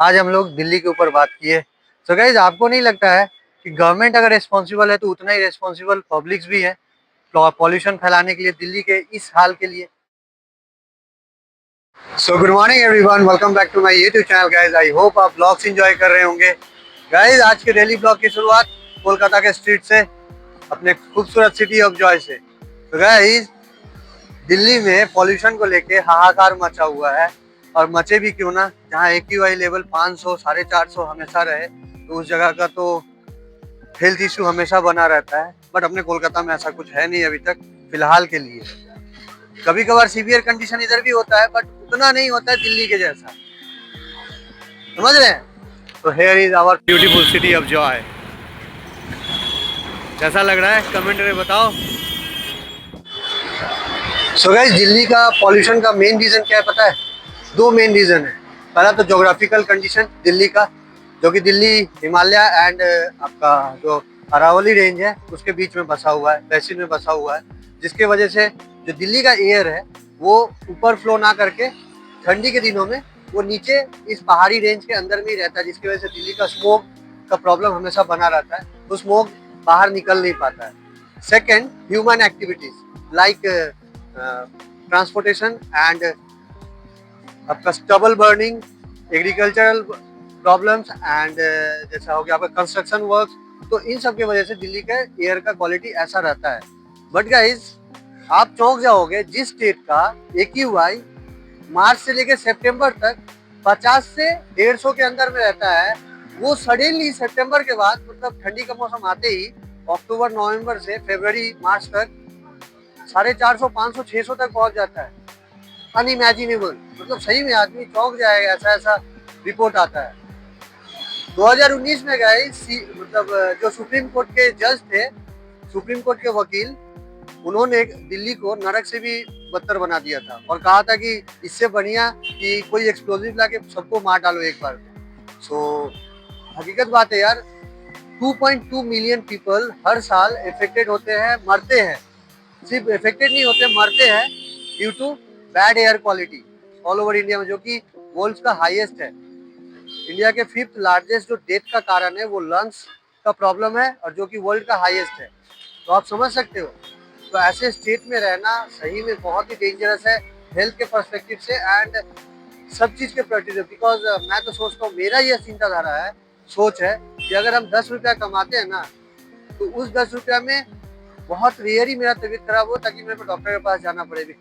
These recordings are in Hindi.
आज हम लोग दिल्ली के ऊपर बात किए। तो गाइज आपको नहीं लगता है कि गवर्नमेंट अगर रिस्पॉन्सिबल है तो उतना ही रिस्पॉन्सिबल पब्लिक्स भी है पॉल्यूशन फैलाने के लिए दिल्ली के इस हाल के लिए। So good morning everyone, welcome back to my YouTube channel guys. I hope आप ब्लॉग्स एंजॉय कर रहे होंगे। गाइज आज के डेली ब्लॉग की शुरुआत कोलकाता के स्ट्रीट से, अपने खूबसूरत सिटी ऑफ जॉय से। तो गाइज दिल्ली में पॉल्यूशन को लेके हाहाकार मचा हुआ है, और मचे भी क्यों ना, जहाँ AQI लेवल 500 450 हमेशा रहे तो उस जगह का तो हेल्थ इशू हमेशा बना रहता है। बट अपने कोलकाता में ऐसा कुछ है नहीं अभी तक फिलहाल के लिए। कभी कभार सीवियर कंडीशन इधर भी होता है बट उतना नहीं होता है दिल्ली के जैसा, समझ रहे हैं। तो here is our beautiful city of joy. कैसा लग रहा है कमेंट में बताओ। सो गाइस दिल्ली का पॉल्यूशन का मेन रीजन क्या है पता है? दो मेन रीजन है। पहला तो ज्योग्राफिकल कंडीशन दिल्ली का, जो कि दिल्ली हिमालय एंड आपका जो अरावली रेंज है उसके बीच में बसा हुआ है, बेसिन में बसा हुआ है, जिसके वजह से जो दिल्ली का एयर है वो ऊपर फ्लो ना करके ठंडी के दिनों में वो नीचे इस पहाड़ी रेंज के अंदर में ही रहता है, जिसकी वजह से दिल्ली का स्मोक का प्रॉब्लम हमेशा बना रहता है। वो स्मोक बाहर निकल नहीं पाता है। Second, human activities like transportation and आपका stubble burning, agricultural problems and जैसा हो गया आपका कंस्ट्रक्शन वर्क। तो इन सब की वजह से दिल्ली का एयर का क्वालिटी ऐसा रहता है। बट गाइज आप चौंक जाओगे, जिस स्टेट का AQI मार्च से लेकर सितंबर तक 50 से 150 के अंदर में रहता है, वो सडनली सितंबर के बाद मतलब ठंडी का मौसम आते ही अक्टूबर नवंबर से फरवरी मार्च तक 450 500 600 तक पहुंच जाता है। अनइमेजिनेबल, मतलब सही में आदमी चौंक जाएगा, ऐसा ऐसा रिपोर्ट आता है। 2019 में गए मतलब जो सुप्रीम कोर्ट के जज थे, सुप्रीम कोर्ट के वकील, उन्होंने दिल्ली को नरक से भी बदतर बना दिया था और कहा था कि इससे बढ़िया कि कोई एक्सप्लोजिव लाके सबको मार डालो एक बार। सो हकीकत बात है यार, 2.2 मिलियन पीपल हर साल इफेक्टेड होते हैं, मरते हैं। सिर्फ इफेक्टेड नहीं होते, मरते हैं due to bad air quality all over India में, जो कि वर्ल्ड का हाईएस्ट है। इंडिया के 5th लार्जेस्ट जो डेथ का कारण है वो लंग्स का प्रॉब्लम है, और जो कि वर्ल्ड का हाईएस्ट है। तो आप समझ सकते हो। तो ऐसे स्टेट में रहना सही में बहुत ही डेंजरस है, हेल्थ के पर्सपेक्टिव से एंड सब चीज के पर्सपेक्टिव। बिकॉज मैं तो सोचता हूँ, मेरा ये चिंताधारा है, सोच है कि अगर हम 10 रुपया कमाते हैं ना, तो उस 10 रुपया में बहुत रेयर ही मेरा तबीयत खराब हो ताकि मेरे को डॉक्टर के पास जाना पड़े।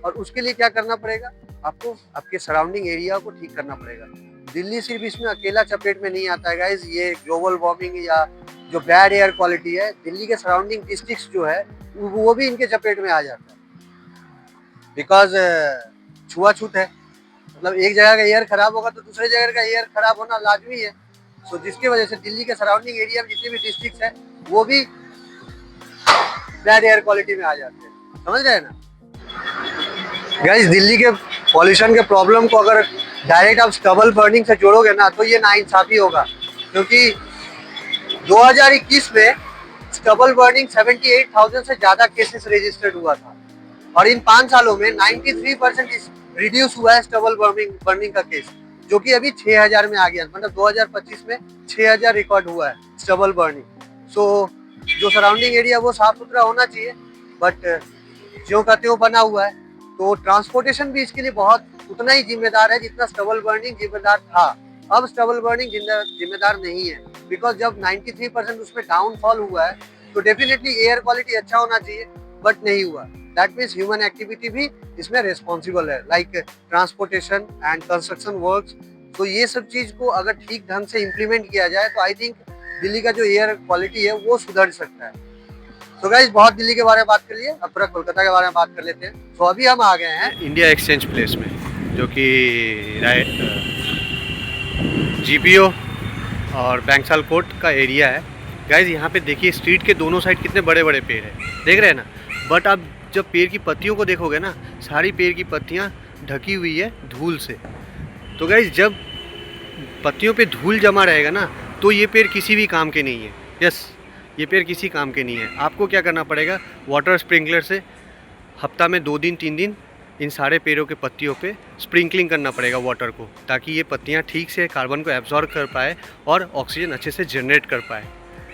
और उसके लिए क्या करना पड़ेगा? आपको आपके सराउंडिंग एरिया को ठीक करना पड़ेगा। दिल्ली सिर्फ इसमें अकेला चपेट में नहीं आता है गाइज। ये ग्लोबल वार्मिंग या जो बैड एयर क्वालिटी है, दिल्ली के सराउंडिंग डिस्ट्रिक्ट्स जो है वो भी इनके चपेट में आ जाता है। बिकॉज छुआछूत है, मतलब एक जगह का एयर खराब होगा तो दूसरे जगह का एयर खराब होना लाजमी है। सो जिसकी वजह से दिल्ली के सराउंडिंग एरिया में जितने भी डिस्ट्रिक्ट है वो भी बैड एयर क्वालिटी में आ जाते हैं, समझ रहे हैं ना गाइस। दिल्ली के पॉल्यूशन के प्रॉब्लम को अगर डायरेक्ट आप स्टबल बर्निंग से जोड़ोगे ना, तो ये नाइंसाफी होगा, क्योंकि 2021 में स्टबल बर्निंग 78,000 से ज्यादा केसेस रजिस्टर्ड हुआ था, और इन 5 सालों में 93% रिड्यूस हुआ है स्टबल बर्निंग का केस, जो कि अभी 6,000 में आ गया। मतलब 2025 में 6,000 रिकॉर्ड हुआ है स्टबल बर्निंग। सो जो सराउंडिंग एरिया वो साफ सुथरा होना चाहिए, बट ज्यों का त्यों बना हुआ है। तो ट्रांसपोर्टेशन भी इसके लिए बहुत उतना ही जिम्मेदार है जितना स्टबल बर्निंग जिम्मेदार था। अब स्टबल बर्निंग जिम्मेदार नहीं है, बिकॉज जब 93% उसमें डाउनफॉल हुआ है तो डेफिनेटली एयर क्वालिटी अच्छा होना चाहिए, बट नहीं हुआ। दैट मीन्स ह्यूमन एक्टिविटी भी इसमें रिस्पॉन्सिबल है, like transportation and construction works. तो ये सब चीज को अगर ठीक ढंग से इम्प्लीमेंट किया जाए तो आई थिंक दिल्ली का जो एयर क्वालिटी है वो सुधर सकता है। तो गाइस बहुत दिल्ली के बारे में बात कर लिए, अब थोड़ा कोलकाता के बारे में बात कर लेते हैं। तो अभी हम आ गए हैं इंडिया एक्सचेंज प्लेस में, जो कि GPO और बैंक्साल कोर्ट का एरिया है। गाइस यहाँ पे देखिए स्ट्रीट के दोनों साइड कितने बड़े बड़े पेड़ हैं, देख रहे हैं ना। बट आप जब पेड़ की पत्तियों को देखोगे ना, सारी पेड़ की पत्तियाँ ढकी हुई है धूल से। तो गाइस जब पत्तियों पे धूल जमा रहेगा ना, तो ये पेड़ किसी भी काम के नहीं है। यस, ये पेड़ किसी काम के नहीं है। आपको क्या करना पड़ेगा, वाटर स्प्रिंकलर से हफ्ता में 2 दिन 3 दिन इन सारे पेड़ों के पत्तियों पे स्प्रिंकलिंग करना पड़ेगा वाटर को, ताकि ये पत्तियाँ ठीक से कार्बन को एब्जॉर्ब कर पाए और ऑक्सीजन अच्छे से जनरेट कर पाए।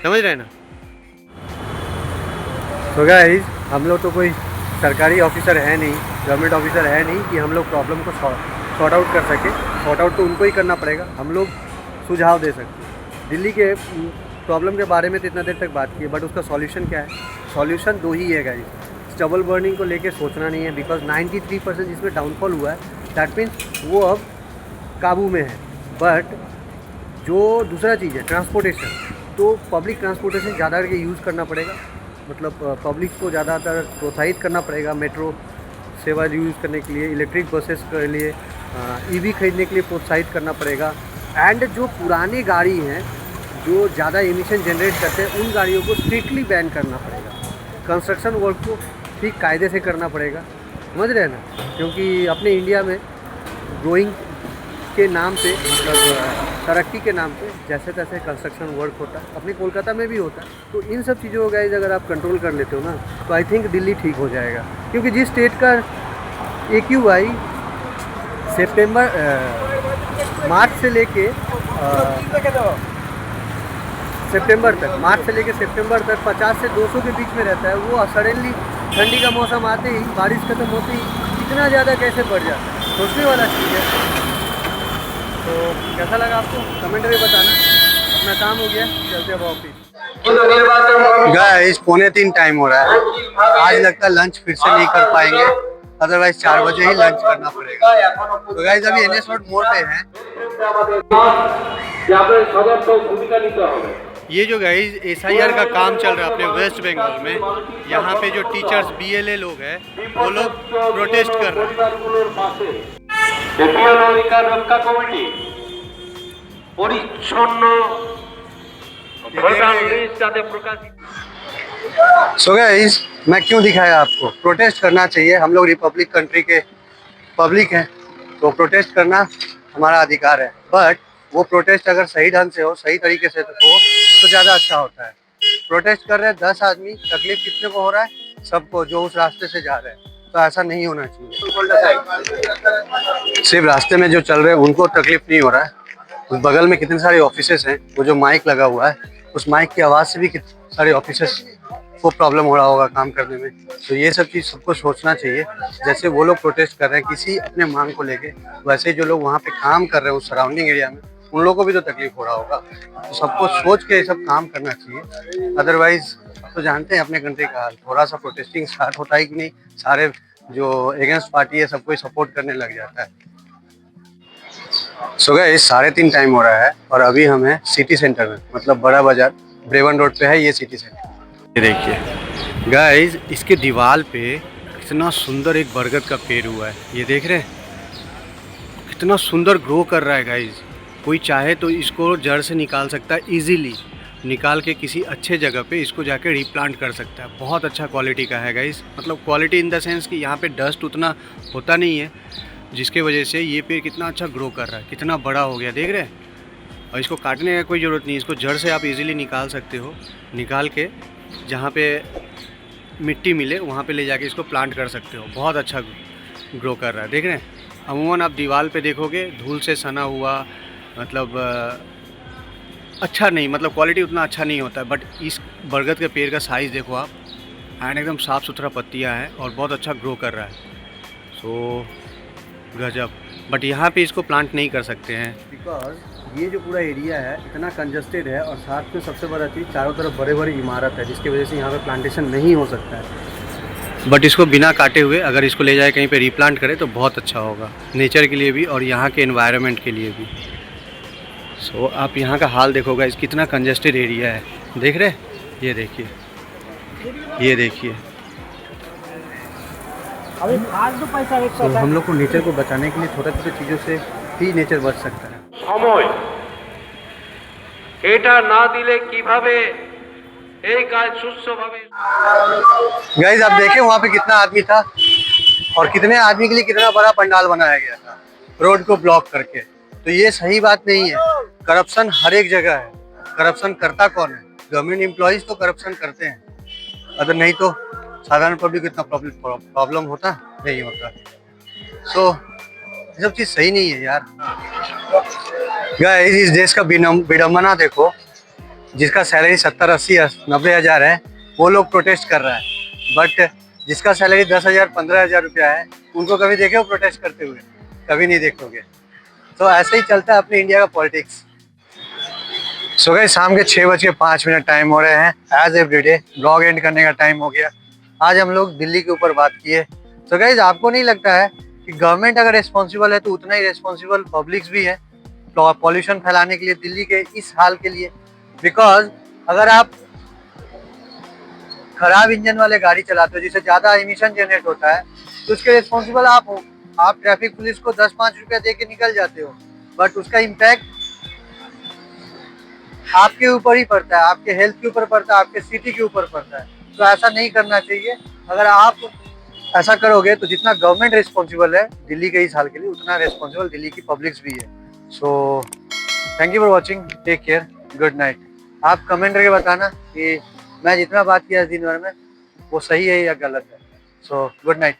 समझ रहे हैं ना? तो गाइस, हम लोग तो कोई सरकारी ऑफिसर है नहीं, गवर्नमेंट ऑफिसर है नहीं कि हम लोग प्रॉब्लम को सॉर्ट आउट कर सके। सॉर्ट आउट तो उनको ही करना पड़ेगा, हम लोग सुझाव दे सकते हैं। दिल्ली के प्रॉब्लम के बारे में तो इतना देर तक बात की है, बट उसका सॉल्यूशन क्या है? सॉल्यूशन दो ही है गाइस। स्टबल बर्निंग को लेके सोचना नहीं है, बिकॉज 93% जिसमें डाउनफॉल हुआ है, दैट मीन्स वो अब काबू में है। बट जो दूसरा चीज़ है ट्रांसपोर्टेशन, तो पब्लिक ट्रांसपोर्टेशन ज़्यादा करके यूज़ करना पड़ेगा, मतलब पब्लिक को ज़्यादातर प्रोत्साहित करना पड़ेगा मेट्रो सेवा यूज़ करने के लिए, इलेक्ट्रिक बसेस के लिए, ईवी खरीदने के लिए प्रोत्साहित करना पड़ेगा। एंड जो पुरानी गाड़ी हैं जो ज़्यादा एमिशन जनरेट करते हैं, उन गाड़ियों को स्ट्रिक्टली बैन करना पड़ेगा। कंस्ट्रक्शन वर्क को ठीक कायदे से करना पड़ेगा, समझ रहे हैं ना? क्योंकि अपने इंडिया में ग्रोइंग के नाम पे, मतलब तरक्की के नाम पे जैसे तैसे कंस्ट्रक्शन वर्क होता है, अपने कोलकाता में भी होता है। तो इन सब चीज़ों को गाइस अगर आप कंट्रोल कर लेते हो ना, तो आई थिंक दिल्ली ठीक हो जाएगा। क्योंकि जिस स्टेट का AQI मार्च से लेके सितंबर तक 50 से 200 के बीच में रहता है, वो सडनली ठंडी का मौसम आते ही, बारिश खत्म होते ही इतना ज़्यादा कैसे बढ़ जाता है? सोचने वाला चीज़ है। तो कैसा लगा आपको कमेंट में बताना। अपना काम हो गया, चलते अब ऑफिस। गाइस 2:45 टाइम हो रहा है, आज लगता है लंच फिर से नहीं कर पाएंगे, अदरवाइज 4 बजे ही लंच करना पड़ेगा। तो गाइस अभी NS रोड मोड़ पे हैं। ये जो गाइस SIR का काम चल रहा है अपने वेस्ट बंगाल में, यहाँ पे जो टीचर्स BLA लोग हैं वो लोग प्रोटेस्ट कर रहे हैं। सो गाइस, मैं क्यों दिखाया आपको? प्रोटेस्ट करना चाहिए, हम लोग रिपब्लिक कंट्री के पब्लिक हैं, तो प्रोटेस्ट करना हमारा अधिकार है। बट वो प्रोटेस्ट अगर सही ढंग से हो, सही तरीके से हो, तो ज़्यादा अच्छा होता है। प्रोटेस्ट कर रहे हैं 10 आदमी, तकलीफ कितने को हो रहा है? सबको, जो उस रास्ते से जा रहे हैं। तो ऐसा नहीं होना चाहिए। सिर्फ रास्ते में जो चल रहे हैं उनको तकलीफ नहीं हो रहा है, उस बगल में कितने सारे ऑफिसेस हैं, वो जो माइक लगा हुआ है, उस माइक की आवाज़ से भी कितने सारे ऑफिसेस को प्रॉब्लम हो रहा होगा काम करने में। तो ये सब चीज़ सबको सोचना चाहिए। जैसे वो लोग प्रोटेस्ट कर रहे हैं किसी अपने मांग को लेके, वैसे जो लोग वहाँ पे काम कर रहे हैं उस सराउंडिंग एरिया में, उन लोगों को भी तो तकलीफ हो रहा होगा। तो सबको सोच के ये सब काम करना चाहिए। अदरवाइज तो जानते हैं अपने कंट्री का हाल, थोड़ा सा प्रोटेस्टिंग स्टार्ट होता है कि नहीं, सारे जो अगेंस्ट पार्टी है सबको सपोर्ट करने लग जाता है। सो गाइस 3:30 टाइम हो रहा है और अभी हम हैं सिटी सेंटर में, मतलब बड़ा बाजार ब्रेवन रोड पे है ये सिटी सेंटर। ये देखिए गाइस, इसके दीवार पे कितना सुंदर एक बरगद का पेड़ हुआ है, ये देख रहे हैं? कितना सुंदर ग्रो कर रहा है गाइस। कोई चाहे तो इसको जड़ से निकाल सकता है, इजीली निकाल के किसी अच्छे जगह पे इसको जाके रीप्लांट कर सकता है। बहुत अच्छा क्वालिटी का है गाइस, मतलब क्वालिटी इन द सेंस कि यहाँ पे डस्ट उतना होता नहीं है, जिसके वजह से ये पेड़ कितना अच्छा ग्रो कर रहा है, कितना बड़ा हो गया, देख रहे हैं? और इसको काटने का कोई ज़रूरत नहीं, इसको जड़ से आप इजीली निकाल सकते हो। निकाल के जहाँ पे मिट्टी मिले वहाँ पे ले जाके इसको प्लांट कर सकते हो। बहुत अच्छा ग्रो कर रहा है, देख रहे हैं? अमूमन आप दीवार पे देखोगे धूल से सना हुआ, मतलब अच्छा नहीं, मतलब क्वालिटी उतना अच्छा नहीं होता है। बट इस बरगद के पेड़ का साइज़ देखो आप, एंड एकदम साफ़ सुथरा पत्तियाँ हैं और बहुत अच्छा ग्रो कर रहा है। सो गजब। बट यहाँ पे इसको प्लांट नहीं कर सकते हैं बिकॉज ये जो पूरा एरिया है इतना कंजस्टेड है, और साथ में सबसे बड़ा चीज़ चारों तरफ बड़े बड़े इमारत है, जिसकी वजह से यहाँ पे प्लांटेशन नहीं हो सकता है। बट इसको बिना काटे हुए अगर इसको ले जाए कहीं पे रीप्लांट करें तो बहुत अच्छा होगा, नेचर के लिए भी और यहाँ के एनवायरनमेंट के लिए भी। सो आप यहाँ का हाल देखोगा, इस कितना कंजस्टेड एरिया है, देख रहे हैं? ये देखिए, ये देखिए। तो हम लोग को नेचर को बचाने के लिए छोटे छोटे चीज़ों से ही नेचर बच सकता है। समय এটা না দিলে কিভাবে এই কাজ সুস্থভাবে। गाइस आप देखें वहाँ पे कितना आदमी था और कितने आदमी के लिए कितना बड़ा पंडाल बनाया गया था रोड को ब्लॉक करके। तो ये सही बात नहीं है। करप्शन हर एक जगह है। करप्शन करता कौन है? गवर्नमेंट एम्प्लॉइज तो करप्शन करते हैं, अगर नहीं तो साधारण पब्लिक इतना प्रॉब्लम होता नहीं होता। सो ये सब चीज सही नहीं है यार। गाइस, इस देश का विडंबना देखो, जिसका सैलरी 70-80-90 हज़ार है वो लोग प्रोटेस्ट कर रहा है, बट जिसका सैलरी 10,000-15,000 रुपया है उनको कभी देखे हो प्रोटेस्ट करते हुए? कभी नहीं देखोगे। तो ऐसे ही चलता है अपने इंडिया का पॉलिटिक्स। सो गाइस, शाम के 6:05 टाइम हो रहे हैं। एज एवरीडे ब्लॉग एंड करने का टाइम हो गया। आज हम लोग दिल्ली के ऊपर बात किए। सो गाइस, आपको नहीं लगता है कि गवर्नमेंट अगर रिस्पॉन्सिबल है तो उतना ही रिस्पॉन्सिबल पब्लिक्स भी है पॉल्यूशन फैलाने के लिए, दिल्ली के इस हाल के लिए? बिकॉज अगर आप खराब इंजन वाले गाड़ी चलाते हो जिससे ज़्यादा इमिशन जनरेट होता है तो उसके रिस्पॉन्सिबल आप हो। आप ट्रैफिक पुलिस को 10-5 रुपया दे के निकल जाते हो, बट उसका इम्पैक्ट आपके ऊपर ही पड़ता है, आपके हेल्थ के ऊपर पड़ता है, आपके सिटी के ऊपर पड़ता है। तो ऐसा नहीं करना चाहिए। अगर आप ऐसा करोगे तो जितना गवर्नमेंट रिस्पॉन्सिबल है दिल्ली के इस हाल के लिए, उतना रिस्पॉन्सिबल दिल्ली की पब्लिक्स भी है। So thank you for watching, take care, good night. आप कमेंट करके बताना कि मैं जितना बात किया इस दिन भर में वो सही है या गलत है। So good night.